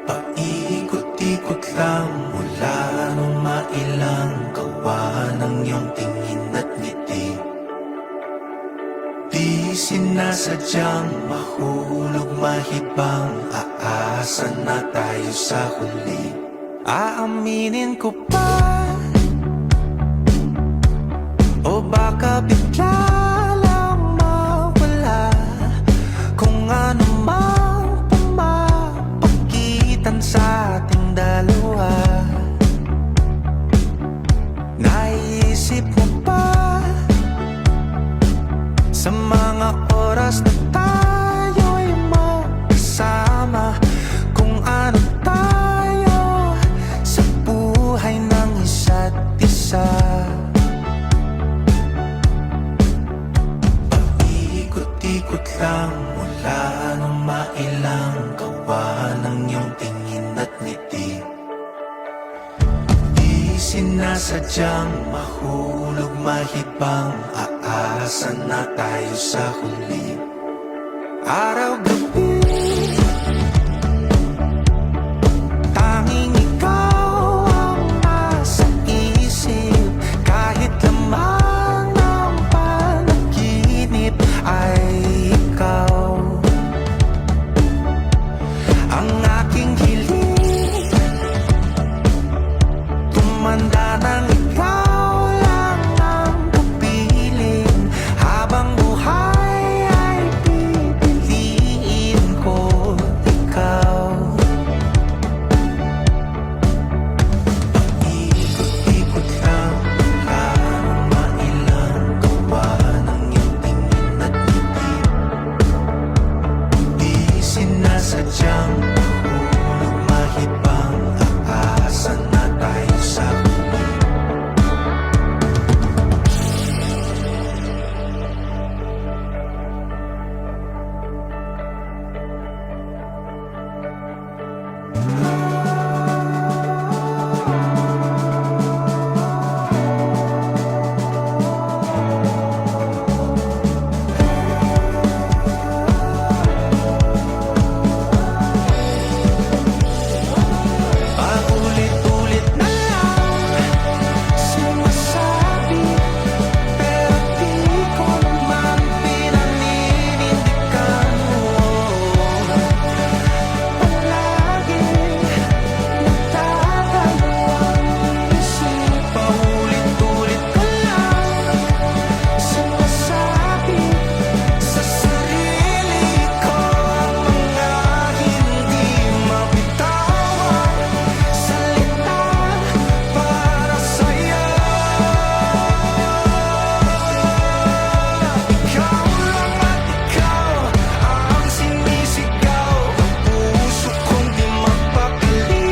Paikot-ikot lang mula nung mailang gawa ng iyong tingin at ngiti. Di sinasadyang mahulog mahibang, aasa na tayo sa huli. Aaminin ko pa, o baka bigla lang mawala kung ano mang pumapagitan sa ating dalawa. Naisip mo pa sa mga oras na tayo'y magkasama, kung ano tayo sa buhay ng isa't isa. Paikot-ikot lang mula nung mailang gawa ng iyong tingin at ngiti. Di sinasadyang mahulog mahibang, aasa na tayo sa huli. Araw-gabi, tanging ikaw ang nasa isip. Kahit lamang ng panaginip ay ikaw ang aking hiling. Tumanda ng ikaw lang ang kapiling, habang buhay ay pipiliin ko ikaw. Paikot-ikot lang mula nung mailang gawa ng iyong tingin at ngiti. Di sinasadyang mahulog mahibang, aasa na tayo sa huli. Paulit-ulit na lang sinasabi, pero di ko naman pinaninindigan mo. Palagi nagdadalawang isip. Paulit-ulit ko lang sinasabi sa sarili ko ang mga hindi mabitawang salita para sa'yo. Ikaw lang at ikaw ang sinisigaw, ang puso kong di mapakali.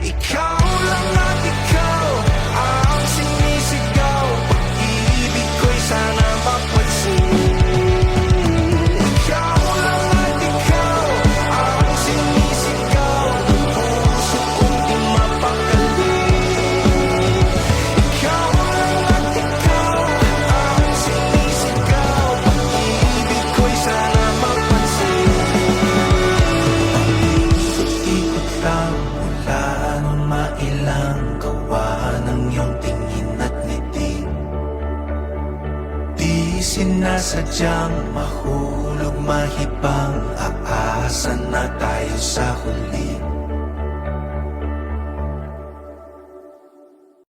Ikaw lang at ikaw ang sinisigaw, pag-ibig ko'y sana mapansin. Ikaw lang at ikaw ang sinisigaw, ang puso kong di mapakali. Ikaw lang at ikaw ang sinisigaw, pag-ibig ko'y sana mapansin. Ikot-ikot lang mula nung mailang gawa ng iyong tingin at ngiti. Di sinasadyang mahulog mahibang, aasa na tayo sa huli.